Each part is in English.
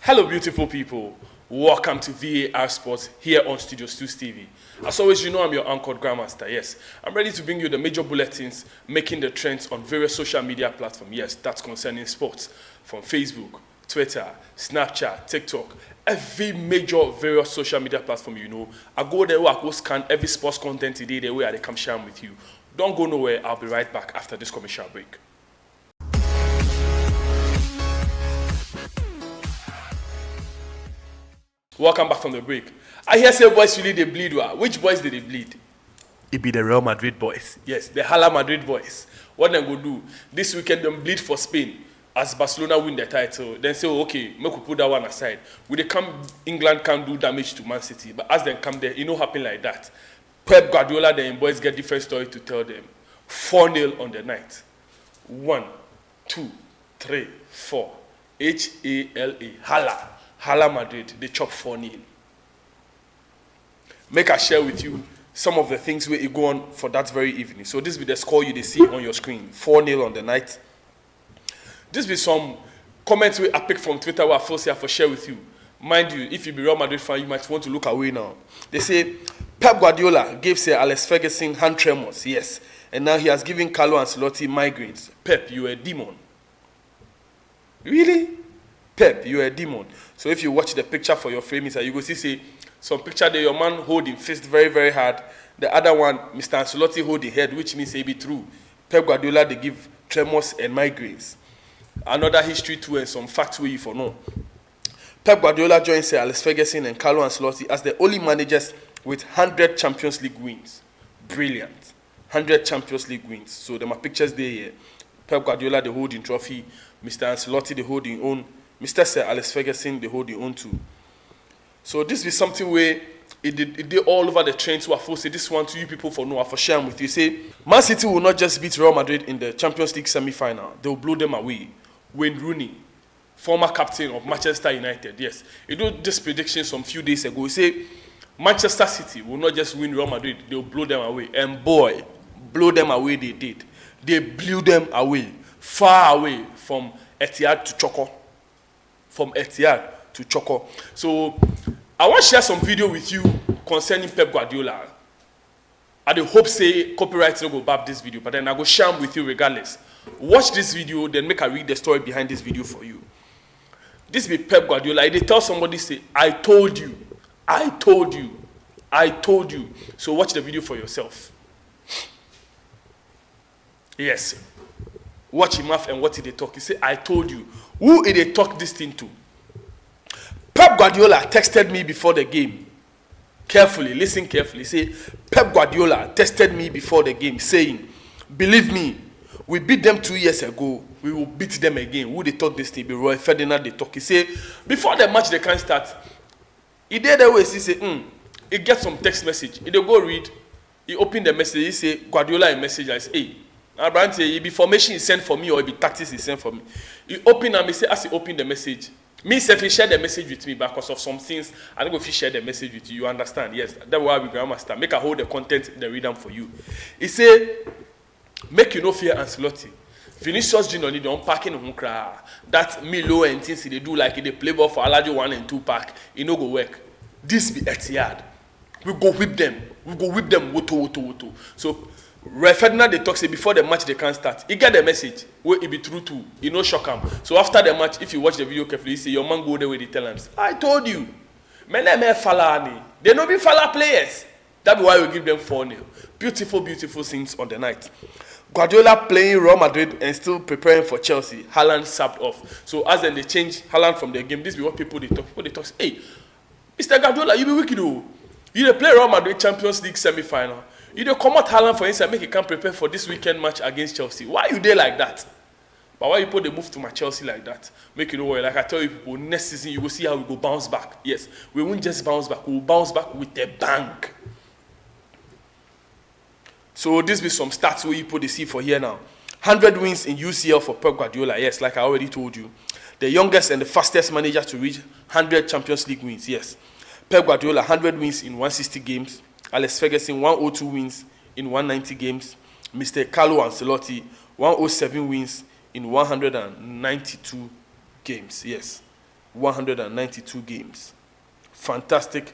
Hello, beautiful people. Welcome to VAR Sports here on Studio 2 TV. As always, you know I'm your anchored grandmaster. Yes, I'm ready to bring you the major bulletins making the trends on various social media platforms. Yes, that's concerning sports from Facebook, Twitter, Snapchat, TikTok, every major various social media platform you know. I go there, I go scan every sports content today, the way I come share with you. Don't go nowhere. I'll be right back after this commercial break. Welcome back from the break. I hear say boys really they bleed. Which boys did they bleed? It be the Real Madrid boys. Yes, the Hala Madrid boys. What they go do? This weekend them bleed for Spain as Barcelona win the title. Then say, okay, make we put that one aside. Will they come England can do damage to Man City, but as they come there, it no happen like that. Pep Guardiola, the boys get different story to tell them. 4-0 on the night. 1, 2, 3, 4. Hala. Hala Madrid, they chop 4-0. Make I share with you some of the things where it go on for that very evening. So this be the score you see on your screen. 4-0 on the night. This be some comments where I pick from Twitter where I first here for share with you. Mind you, if you be Real Madrid fan, you might want to look away now. They say Pep Guardiola gave Sir Alex Ferguson hand tremors, yes. And now he has given Carlo Ancelotti migraines. Pep, you are a demon. Really? Pep, you are a demon. So if you watch the picture for your frame, you go see some picture there, your man holding fist very, very hard. The other one, Mr. Ancelotti holding head, which means it be true. Pep Guardiola, they give tremors and migraines. Another history too and some facts we you for know. Pep Guardiola joins Sir Alex Ferguson and Carlo Ancelotti as the only managers with 100 Champions League wins. Brilliant. 100 Champions League wins. So there are pictures there here. Pep Guardiola, they holding trophy. Mr. Ancelotti, they holding own. Mr. Sir Alex Ferguson, they hold their own too. So this is something where it did all over the trends who are forced. This one to you people for know, for sharing with you. Say, Man City will not just beat Real Madrid in the Champions League semi-final. They will blow them away. Wayne Rooney, former captain of Manchester United, yes. He did this prediction some few days ago. He said, Manchester City will not just win Real Madrid, they will blow them away. And boy, blow them away they did. They blew them away, far away from Etihad to Choco. From Etihad to Choco. So, I want to share some video with you concerning Pep Guardiola. I hope say copyright no go bab this video, but then I go share them with you regardless. Watch this video, then make I read the story behind this video for you. This be Pep Guardiola. They tell somebody, say, I told you. I told you. I told you. So watch the video for yourself. Yes. Watch him off and what did they talk. He say, I told you. Who did they talk this thing to? Pep Guardiola texted me before the game. Carefully, listen carefully. Say, Pep Guardiola texted me before the game saying, believe me, we beat them 2 years ago. We will beat them again. Who they talk this thing? Be Roy Ferdinand they talk. He say, before the match they can't start. He did the way he say, he get some text message. He go read. He open the message. He say, Guardiola a message. I say, hey. Abraham say, it be formation he sent for me or it be tactics he sent for me. He open and he say, as he open the message, me self he share the message with me because of some things. I don't go if he share the message with you. You understand? Yes, that's why we grandmaster. Make a hold the content, the read them for you. He say, make you no fear Ancelotti. Vinicius Junior need unpacking him cry. That Milo and things they do like they play ball for Alaji 1 and 2 pack. It no go work. This be Etihad. We go whip them. We go whip them. Woto. So. Roy Ferdinand they talk say before the match they can't start. He get the message where it be true too. He no shock him. So after the match, if you watch the video carefully, you see your man go there with the talents. I told you. Men fala. They no be fala players. That's why we give them 4-0. Beautiful things on the night. Guardiola playing Real Madrid and still preparing for Chelsea. Haaland sapped off. So as then they change Haaland from the game, this be what people they talk. People they talk say, hey, Mr. Guardiola, you be wicked though. You dey play Real Madrid Champions League semi-final. You don't come out Haaland for instance, make you can prepare for this weekend match against Chelsea. Why you there like that? But why you put the move to my Chelsea like that? Make you know what, like I tell you people, next season you will see how we go bounce back. Yes, we won't just bounce back, we will bounce back with a bang. So this be some stats where you put the see for here now. 100 wins in UCL for Pep Guardiola. Yes, like I already told you. The youngest and the fastest manager to reach 100 Champions League wins. Yes. Pep Guardiola, 100 wins in 160 games. Alex Ferguson, 102 wins in 190 games. Mr. Carlo Ancelotti, 107 wins in 192 games. Yes. 192 games. Fantastic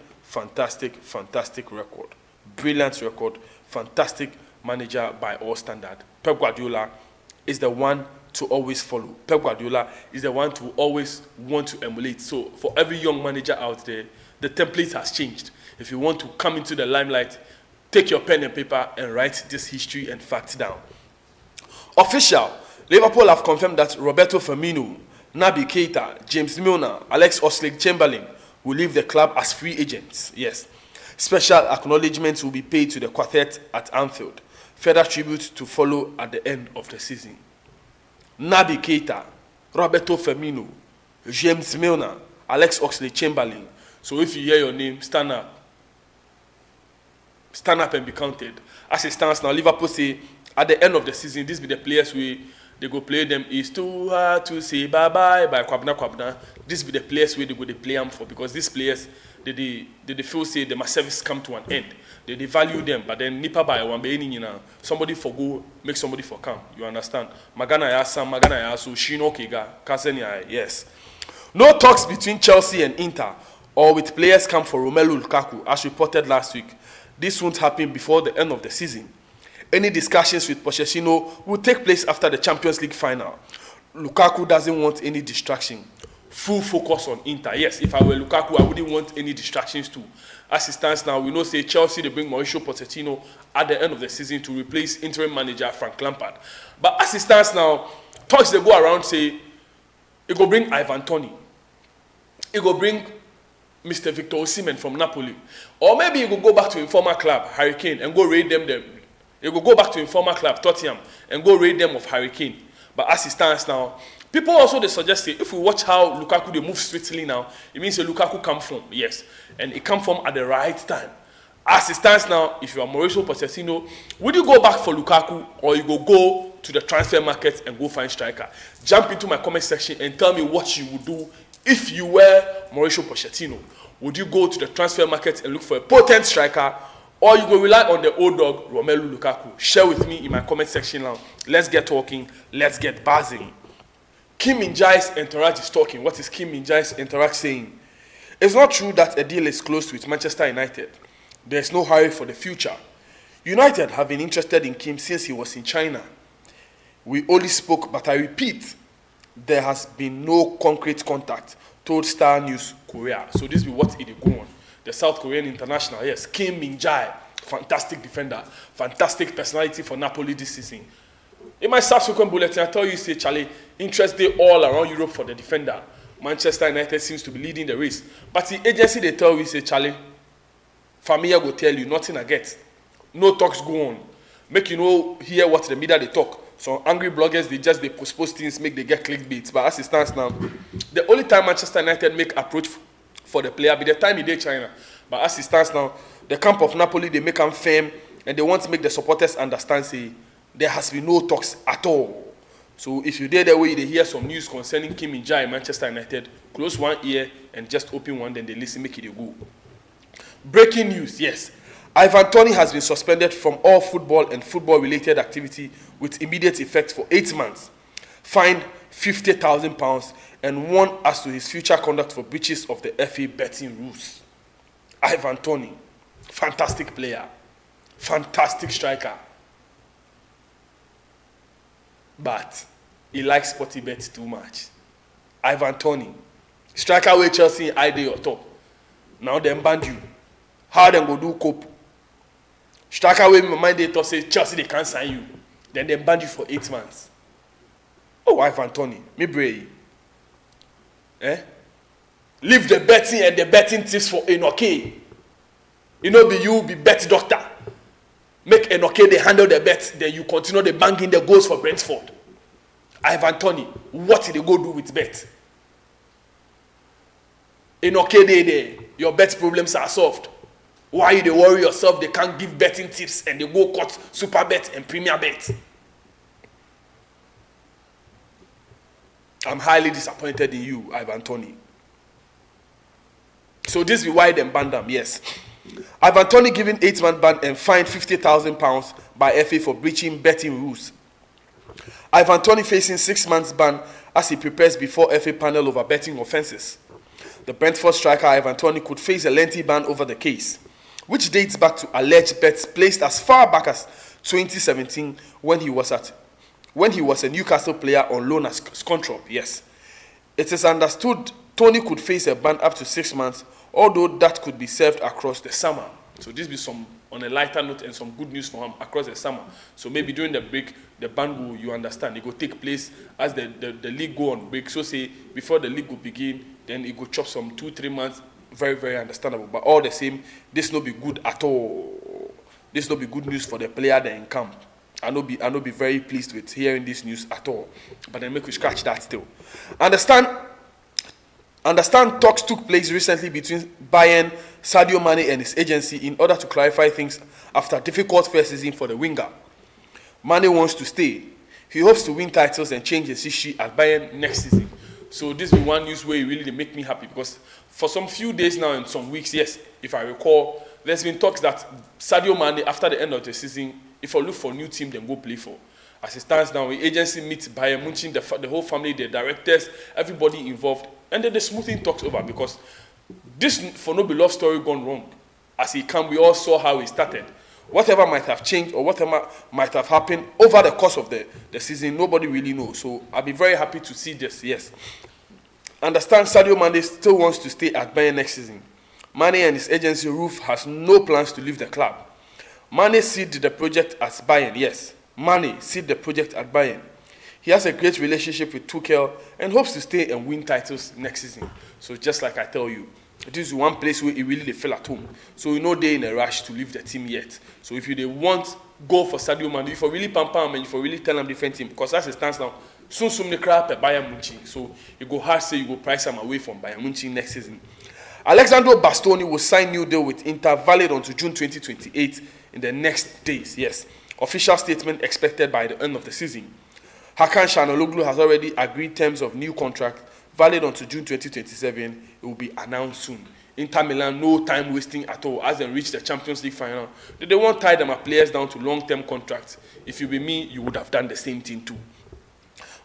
record. Brilliant record. Fantastic manager by all standard. Pep Guardiola is the one to always follow. Pep Guardiola is the one to always want to emulate. So for every young manager out there, the template has changed. If you want to come into the limelight, take your pen and paper and write this history and facts down. Official, Liverpool have confirmed that Roberto Firmino, Naby Keita, James Milner, Alex Oxlade-Chamberlain will leave the club as free agents. Yes. Special acknowledgements will be paid to the quartet at Anfield. Further tribute to follow at the end of the season. Naby Keita, Roberto Firmino, James Milner, Alex Oxlade-Chamberlain. So if you hear your name, stand up. Stand up and be counted. As it stands now, Liverpool say at the end of the season, these be the players they go play them. It's too hard to say bye-bye by Kwabna. This be the players they go play them for, because these players, they feel say the service come to an end. They value them, but then nipa by one be somebody for go, make somebody for come. You understand? Magana ya Sam, Magana ya so Shino Kega, Kasenya, yes. No talks between Chelsea and Inter or with players come for Romelu Lukaku, as reported last week. This won't happen before the end of the season. Any discussions with Pochettino will take place after the Champions League final. Lukaku doesn't want any distraction. Full focus on Inter. Yes, if I were Lukaku, I wouldn't want any distractions too. As it stands now, we know say Chelsea, they bring Mauricio Pochettino at the end of the season to replace interim manager Frank Lampard. But as it stands now, talks they go around say, it go bring Ivan Toney. It go bring Mr. Victor Osimhen from Napoli. Or maybe you go back to informer club, Hurricane, and go raid them. You go back to informer club, Tottenham, and go raid them of Hurricane. But as it stands now, people also they suggest if we watch how Lukaku they move swiftly now, it means Lukaku come from, yes. And it come from at the right time. As it stands now, if you are Mauricio Pochettino, would you go back for Lukaku or you go to the transfer market and go find striker? Jump into my comment section and tell me what you would do if you were Mauricio Pochettino. Would you go to the transfer market and look for a potent striker, or you will rely on the old dog, Romelu Lukaku? Share with me in my comment section now. Let's get talking. Let's get buzzing. Kim Min-jae's entourage is talking. What is Kim Min-jae's entourage saying? It's not true that a deal is closed with Manchester United. There's no hurry for the future. United have been interested in Kim since he was in China. We only spoke, but I repeat, there has been no concrete contact, told Star News Korea. So this will be what it is going on. The South Korean international, yes, Kim Min-jae, fantastic defender, fantastic personality for Napoli this season. In my subsequent bulletin, I tell you, say, Charlie, interest day all around Europe for the defender. Manchester United seems to be leading the race. But the agency, they tell you, say, Charlie, Familia will tell you, nothing I get. No talks go on. Make you know, hear what the media they talk. So angry bloggers, they post things, make they get clickbait. But as it stands now, the only time Manchester United make approach for the player be the time he did China. But as it stands now, the camp of Napoli, they make them firm, and they want to make the supporters understand, say, there has been no talks at all. So if you did that way, they hear some news concerning Kim Min-jae in Manchester United, close one ear and just open one, then they listen, make it a go. Breaking news, yes. Ivan Toney has been suspended from all football and football-related activity with immediate effect for 8 months, fined £50,000, and warned as to his future conduct for breaches of the FA betting rules. Ivan Toney, fantastic player, fantastic striker, but he likes sporty bets too much. Ivan Toney, striker with Chelsea, I day or top. Now them banned you. How them go do cope? Striker with my mind they thought say Chelsea they can't sign you. Then they banned you for 8 months. Oh, Ivan Toney, me brave. Leave the betting and the betting tips for Enoke. You know, be bet doctor. Make Enoke they handle the bet, then you continue the banging the goals for Brentford. Ivan Toney, what did they go do with bet? Enoke they there, your bet problems are solved. Why you they worry yourself? They can't give betting tips and they go cut super bet and premier bet. I'm highly disappointed in you, Ivan Toney. So this is why them banned them, yes. Ivan Toney given 8-month ban and fined £50,000 by FA for breaching betting rules. Ivan Toney facing 6 months ban as he prepares before FA panel over betting offences. The Brentford striker Ivan Toney could face a lengthy ban over the case, which dates back to alleged bets placed as far back as 2017 when he was a Newcastle player on loan at Scunthorpe. Yes, it is understood Toney could face a ban up to 6 months, although that could be served across the summer. So this be some on a lighter note and some good news for him across the summer. So maybe during the break, the ban will, you understand, it will take place as the league go on break. So say before the league will begin, then it will chop some 2-3 months. Very, very understandable. But all the same, this no be good at all. This no be good news for the player that in camp. I no be very pleased with hearing this news at all. But then make we scratch that still. Understand talks took place recently between Bayern, Sadio Mane and his agency in order to clarify things after a difficult first season for the winger. Mane wants to stay. He hopes to win titles and change his history at Bayern next season. So this is one news where it really make me happy, because for some few days now and some weeks, yes, if I recall, there's been talks that Sadio Mane, after the end of the season, if I look for a new team, then go play for. As it stands now, the agency meets Bayern Munich, the whole family, the directors, everybody involved, and then the smoothing talks over, because this for no be love story gone wrong. As he came, we all saw how he started. Whatever might have changed or whatever might have happened over the course of the season, nobody really knows. So I'll be very happy to see this, yes. Understand Sadio Mane still wants to stay at Bayern next season. Mane and his agency Roof has no plans to leave the club. Mane seed the project at Bayern, yes. Mane seed the project at Bayern. He has a great relationship with Tuchel and hopes to stay and win titles next season. So just like I tell you, this is one place where he really feel at home. So you know they're in a rush to leave the team yet. So if you want go for Sadio Mane, if you really pam and if you really tell them different team, because as it stands now, soon the crowd at Bayern Munich. So you go hard say you go price them away from Bayern Munich next season. Alexandro Bastoni will sign new deal with Inter valid until June 2028 in the next days. Yes, official statement expected by the end of the season. Hakan Çalhanoğlu has already agreed terms of new contract valid until June 2027. It will be announced soon. Inter Milan, no time wasting at all as they reach the Champions League final. They won't tie them players down to long-term contracts. If you be me, you would have done the same thing too.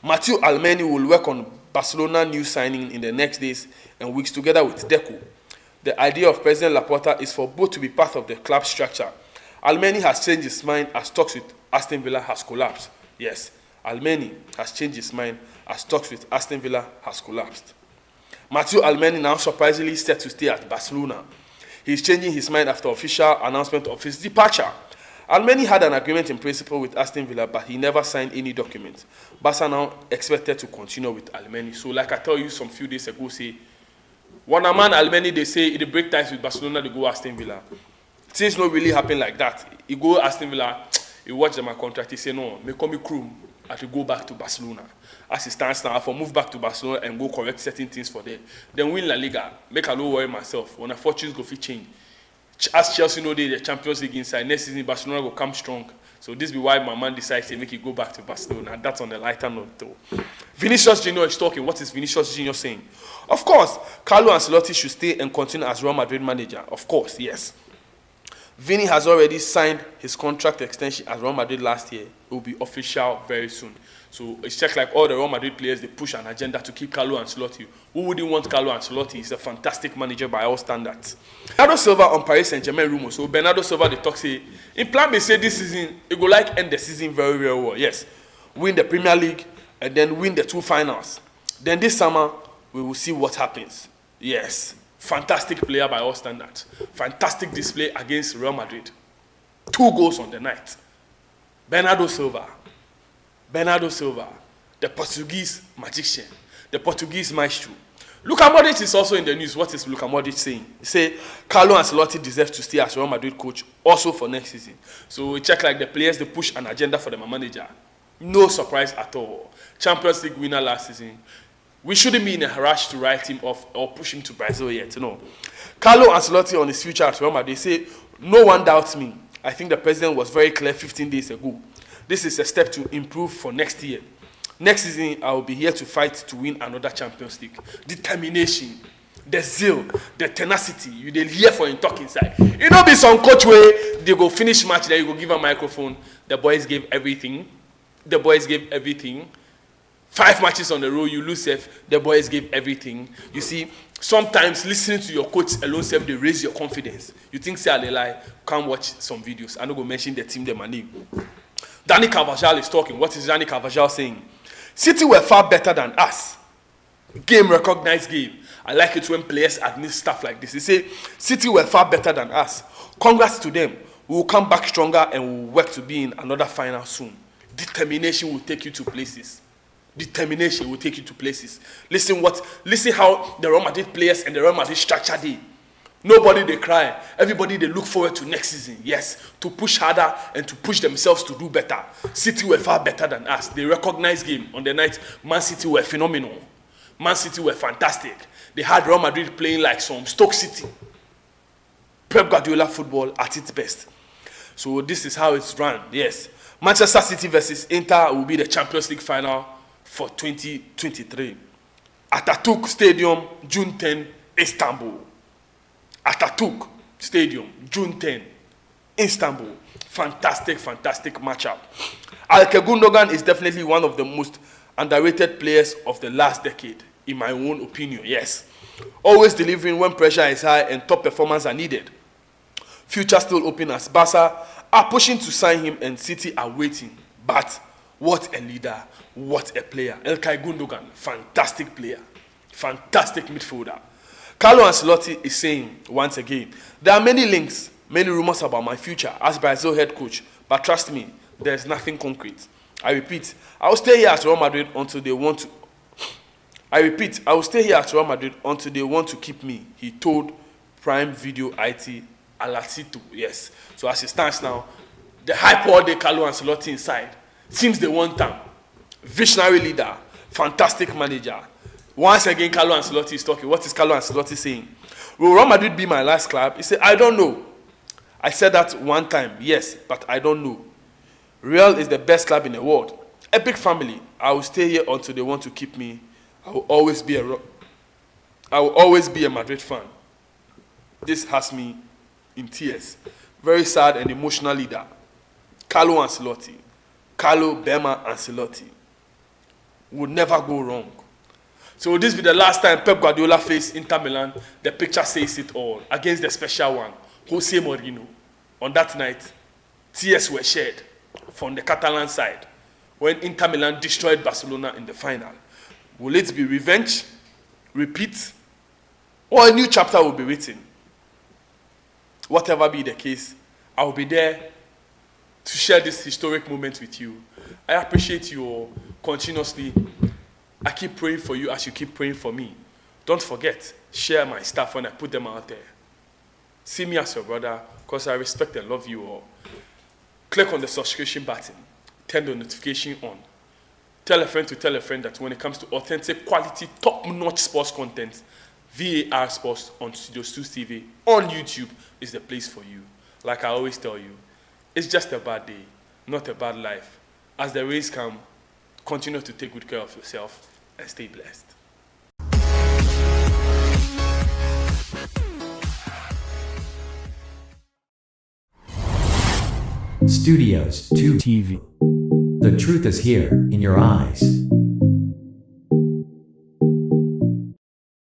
Mathieu Almeni will work on Barcelona new signing in the next days and weeks together with Deco. The idea of President Laporta is for both to be part of the club structure. Almeni has changed his mind as talks with Aston Villa has collapsed. Yes, Almeni has changed his mind as talks with Aston Villa has collapsed. Mathieu Almeni now surprisingly set to stay at Barcelona. He is changing his mind after official announcement of his departure. Almeni had an agreement in principle with Aston Villa, but he never signed any document. Barca now expected to continue with Almeni. So like I told you some few days ago, say, when a man Almeni, they say, they break ties with Barcelona, they go Aston Villa. Things not really happen like that. He go Aston Villa, he watch them a contract, he say, no, me come crew, I have to go back to Barcelona. As it stands now, I move back to Barcelona and go correct certain things for them. Then win La Liga, make a no worry myself. When a fortunes go fit change. As Chelsea know they the Champions League inside, next season Barcelona will come strong. So this be why my man decides to make it go back to Barcelona. That's on the lighter note though. Vinicius Junior is talking. What is Vinicius Junior saying? Of course, Carlo Ancelotti should stay and continue as Real Madrid manager. Of course, yes. Vini has already signed his contract extension at Real Madrid last year. It will be official very soon. So it's just like all the Real Madrid players, they push an agenda to keep Carlo Ancelotti. Who wouldn't want Carlo Ancelotti? He's a fantastic manager by all standards. Bernardo Silva on Paris Saint-Germain rumors. So Bernardo Silva, the talk say, in plan, they say this season, it go like end the season very, very well. Yes, win the Premier League and then win the 2 finals. Then this summer, we will see what happens. Yes, fantastic player by all standards. Fantastic display against Real Madrid. 2 goals on the night. Bernardo Silva, the Portuguese magician, the Portuguese maestro. Luka Modric is also in the news. What is Luka Modric saying? He say Carlo Ancelotti deserves to stay as Real Madrid coach also for next season. So we check like the players, they push an agenda for the manager. No surprise at all. Champions League winner last season. We shouldn't be in a rush to write him off or push him to Brazil yet. No. Carlo Ancelotti on his future at Real Madrid say, no one doubts me. I think the president was very clear 15 days ago. This is a step to improve for next year. Next season, I will be here to fight to win another Champions League. Determination, the zeal, the tenacity, you dey hear for him talk inside. You know, be some coach where they go finish match, there you go give a microphone. The boys gave everything. 5 matches on the row, you lose safe. The boys gave everything. You see, Sometimes listening to your coach alone self, they raise your confidence. You think say I lie, come watch some videos. I'm not going to mention the team, my name. Danny Carvajal is talking. What is Danny Carvajal saying? City were far better than us. Game recognized game. I like it when players admit stuff like this. They say, City were far better than us. Congrats to them. We will come back stronger and we will work to be in another final soon. Determination will take you to places. Determination will take you to places. Listen how the Real Madrid players and the Real Madrid structure they. Nobody they cry. Everybody they look forward to next season. Yes, to push harder and to push themselves to do better. City were far better than us. They recognized game on the night. Man City were phenomenal. Man City were fantastic. They had Real Madrid playing like some Stoke City. Pep Guardiola football at its best. So this is how it's run. Yes. Manchester City versus Inter will be the Champions League final for 2023. Atatürk Stadium, June 10, Istanbul. Atatürk Stadium, June 10, Istanbul. Fantastic matchup. Ilkay Gundogan is definitely one of the most underrated players of the last decade, in my own opinion, yes. Always delivering when pressure is high and top performance are needed. Future still open as Barca are pushing to sign him and City are waiting. But what a leader, what a player. Ilkay Gundogan, fantastic player, fantastic midfielder. Carlo Ancelotti is saying, once again, there are many links, many rumors about my future as Brazil head coach, but trust me, there's nothing concrete. I repeat, I will stay here at Real Madrid until they want to. I will stay here at Real Madrid until they want to keep me, he told Prime Video IT Alacito. Yes. So as it stands now, the hype all day Carlo Ancelotti inside seems they want him. Visionary leader, fantastic manager. Once again, Carlo Ancelotti is talking. What is Carlo Ancelotti saying? Will Real Madrid be my last club? He said, I don't know. I said that one time, yes, but I don't know. Real is the best club in the world. Epic family. I will stay here until they want to keep me. I will always be a Madrid fan. This has me in tears. Very sad and emotional leader. Carlo Ancelotti. Carlo Bema Ancelotti. Would never go wrong. So will this be the last time Pep Guardiola faced Inter Milan? The picture says it all. Against the special one, Jose Mourinho. On that night, tears were shed from the Catalan side when Inter Milan destroyed Barcelona in the final. Will it be revenge, repeat, or a new chapter will be written? Whatever be the case, I will be there to share this historic moment with you. I appreciate you all continuously. I keep praying for you as you keep praying for me. Don't forget, share my stuff when I put them out there. See me as your brother, because I respect and love you all. Click on the subscription button. Turn the notification on. Tell a friend to tell a friend that when it comes to authentic, quality, top-notch sports content, VAR Sports on Studios 2 TV on YouTube is the place for you. Like I always tell you, it's just a bad day, not a bad life. As the rays come, continue to take good care of yourself and stay blessed. Studios 2 TV. The truth is here, in your eyes.